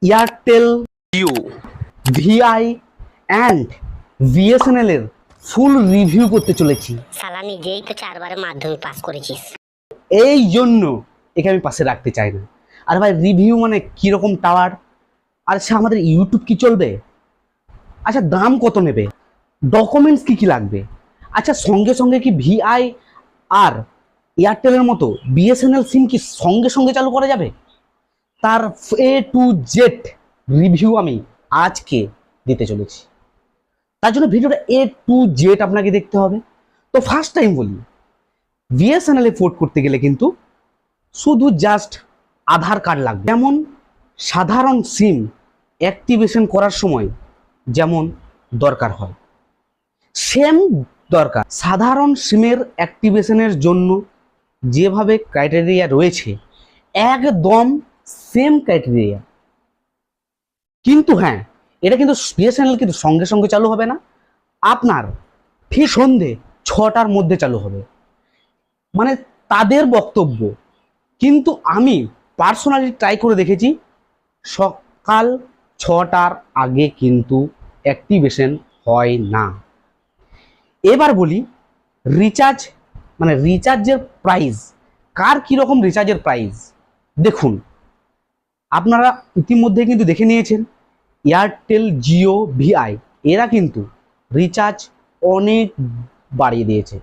Airtel, Jio, VI and BSNL এর full review করতে চলেছি। শালা নিজেই তো 4 বারে মাধ্যমিক পাস করেছিস। এই জন্য একে আমি পাশে রাখতে চাই না। আর ভাই রিভিউ মানে কীরকম টাওয়ার, আর সে আমাদের ইউটিউব কি চলবে, আচ্ছা দাম কত নেবে, ডকুমেন্টস কি কি লাগবে, আচ্ছা সঙ্গে সঙ্গে কি ভিআই আর এয়ারটেলের মতো বিএসএনএল সিম কি সঙ্গে সঙ্গে চালু করা যাবে, তার এ টু জেড রিভিউ আমি আজকে দিতে চলেছি। তার জন্য ভিডিওটা এ টু জেড আপনাকে দেখতে হবে। তো ফার্স্ট টাইম বলি, বিএসএনএল এ পোর্ট করতে গেলে কিন্তু শুধু জাস্ট আধার কার্ড লাগবে। যেমন সাধারণ সিম অ্যাক্টিভেশন করার সময় যেমন দরকার হয়, সেম দরকার সাধারণ সিমের অ্যাক্টিভেশনের জন্য যেভাবে ক্রাইটেরিয়া রয়েছে একদম সেম ক্রাইটেরিয়া। কিন্তু হ্যাঁ, এটা কিন্তু বিএসএনএল কিন্তু সঙ্গে সঙ্গে চালু হবে না, আপনার ঠিক সন্ধে 6টার মধ্যে চালু হবে, মানে তাদের বক্তব্য। কিন্তু আমি পার্সোনালি ট্রাই করে দেখেছি, সকাল 6টার আগে কিন্তু অ্যাক্টিভেশন হয় না। এবার বলি রিচার্জ, মানে রিচার্জের প্রাইস, কার কীরকম রিচার্জের প্রাইস দেখুন। আপনারা ইতিমধ্যে কিন্তু দেখে নিয়েছেন এয়ারটেল, জিও, ভিআই এরা কিন্তু রিচার্জ অনেক বাড়িয়ে দিয়েছে,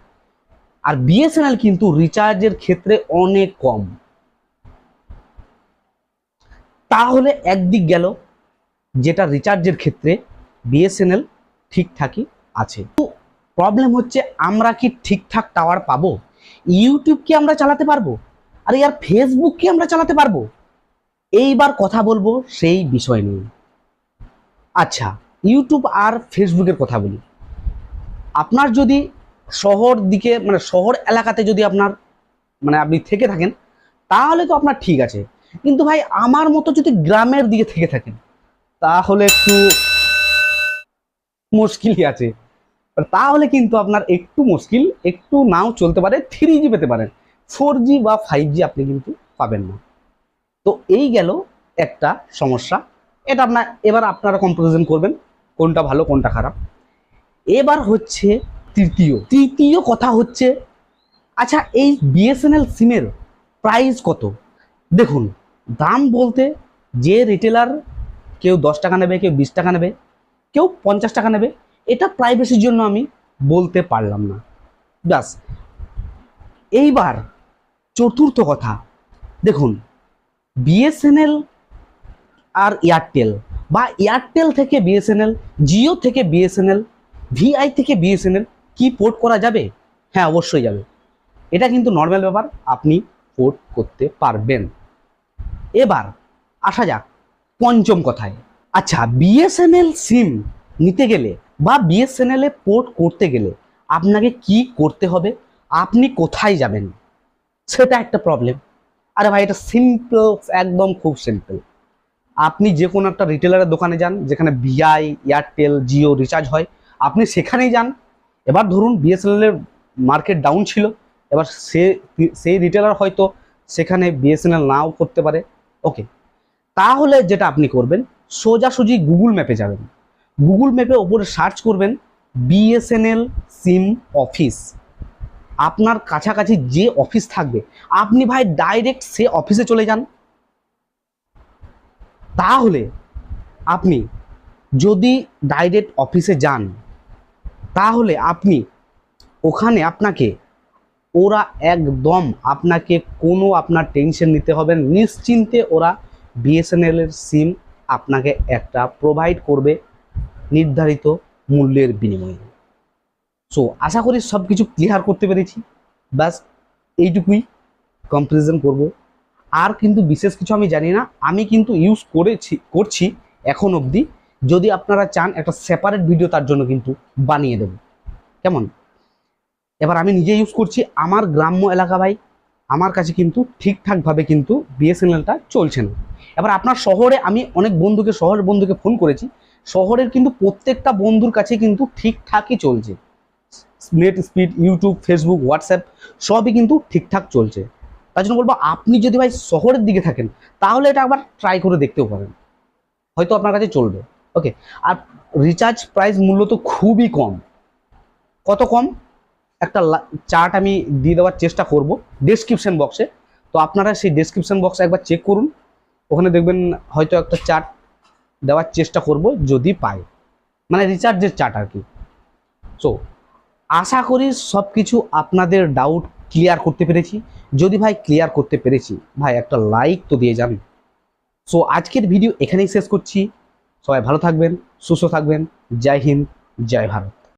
আর বিএসএনএল কিন্তু রিচার্জের ক্ষেত্রে অনেক কম। তাহলে একদিক গেল যেটা রিচার্জের ক্ষেত্রে বিএসএনএল ঠিকঠাকই আছে। তো প্রবলেম হচ্ছে আমরা কি ঠিকঠাক টাওয়ার পাবো, ইউটিউব কি আমরা চালাতে পারবো, আর ইয়ার ফেসবুক কি আমরা চালাতে পারবো, এইবার কথা বলবো সেই বিষয় নিয়ে। আচ্ছা ইউটিউব আর ফেসবুকের কথা বলি। আপনার যদি শহর দিকে, মানে শহর এলাকাতে যদি আপনার মানে আপনি থেকে থাকেন তাহলে তো আপনার ঠিক আছে, কিন্তু ভাই আমার মতো যদি গ্রামের দিকে থেকে থাকেন তাহলে একটু মুশকিলই আছে। তাহলে কিন্তু আপনার একটু মুশকিল, একটু নাও চলতে পারে, 3G পেতে পারেন, 4G বা 5G আপনি কিন্তু পাবেন না। তো এই গেল একটা সমস্যা, এটা এবার আপনারা কম্পারিজন করবেন কোনটা ভালো কোনটা খারাপ। এবার হচ্ছে তৃতীয় কথা হচ্ছে, আচ্ছা এই বিএসএনএল সিমের প্রাইস কত। দেখুন দাম বলতে যে রিটেলার কেউ 10 টাকা নেবে, কেউ 20 টাকা নেবে, কেউ 50 টাকা নেবে, এটা প্রাইভেসির জন্য আমি বলতে পারলাম না। ব্যাস। এইবার চতুর্থ কথা দেখুন, বিএসএনএল আর এয়ারটেল, বা এয়ারটেল থেকে বিএসএনএল, জিও থেকে বিএসএনএল, ভিআই থেকে বিএসএনএল কি পোর্ট করা যাবে? হ্যাঁ অবশ্যই যাবে, এটা কিন্তু নর্মাল ব্যাপার, আপনি পোর্ট করতে পারবেন। এবার আসা যাক পঞ্চম কথায়। আচ্ছা বিএসএনএল সিম নিতে গেলে বা বিএসএনএল এ পোর্ট করতে গেলে আপনাকে কি করতে হবে, আপনি কোথায় যাবেন, সেটা একটা প্রবলেম। আরে ভাই এটা সিম্পল, একদম খুব সিম্পল। আপনি যে কোনো একটা রিটেলারের দোকানে যান যেখানে ভিআই, এয়ারটেল, জিও রিচার্জ হয়, আপনি সেখানেই যান। এবার ধরুন বিএসএনএল এর মার্কেট ডাউন ছিল, এবার সেই রিটেলার হয়তো সেখানে বিএসএনএল নাও করতে পারে, ওকে। তাহলে যেটা আপনি করবেন, সোজাসুজি গুগল ম্যাপে যাবেন, গুগল ম্যাপে ওপরে সার্চ করবেন বিএসএনএল সিম অফিস। আপনার কাছাকাছি যে অফিস থাকবে আপনি ভাই ডাইরেক্ট সে অফিসে চলে যান। তাহলে আপনি যদি ডাইরেক্ট অফিসে যান তাহলে আপনি ওখানে আপনাকে ওরা একদম আপনাকে কোনো আপনার টেনশন নিতে হবে না, নিশ্চিন্তে ওরা বিএসএনএল এর সিম আপনাকে একটা প্রোভাইড করবে নির্ধারিত মূল্যের বিনিময়ে। সো আশা করি সব কিছু ক্লিয়ার করতে পেরেছি, ব্যাস এইটুকুই কম্পারিজন করব। আর কিন্তু বিশেষ কিছু আমি জানি না, আমি কিন্তু ইউজ করছি এখন অবধি। যদি আপনারা চান একটা সেপারেট ভিডিও তার জন্য কিন্তু বানিয়ে দেব, কেমন। এবার আমি নিজে ইউজ করছি, আমার গ্রাম্য এলাকা ভাই, আমার কাছে কিন্তু ঠিকঠাকভাবে কিন্তু বিএসএনএলটা চলছে না। এবার আপনার শহরে আমি অনেক বন্ধুকে, শহরের বন্ধুকে ফোন করেছি, শহরের কিন্তু প্রত্যেকটা বন্ধুর কাছে কিন্তু ঠিকঠাকই চলছে, net speed, YouTube, Facebook, WhatsApp সবই কিন্তু ঠিকঠাক চলছে। তার জন্য বলবো আপনি যদি ভাই শহরের দিকে থাকেন তাহলে এটা একবার ট্রাই করে দেখতেও পারেন। হয়তো আপনার কাছে চলবে। ওকে, আর রিচার্জ প্রাইস মূল্য তো খুবই কম। কত কম? একটা চার্ট আমি দিয়ে দেওয়ার চেষ্টা করব ডেসক্রিপশন বক্সে, তো আপনারা সেই ডেসক্রিপশন বক্সে একবার চেক করুন, ওখানে দেখবেন হয়তো একটা চার্ট দেওয়ার চেষ্টা করব যদি পাই, মানে রিচার্জের চার্ট আর কি। সো আশা করি সব কিছু আপনাদের ডাউট ক্লিয়ার করতে পেরেছি। যদি ভাই ক্লিয়ার করতে পেরেছি, ভাই একটা লাইক তো দিয়ে যান। সো আজকের ভিডিও এখানেই শেষ করছি। সবাই ভালো থাকবেন, সুস্থ থাকবেন। জয় হিন্দ, জয় ভারত।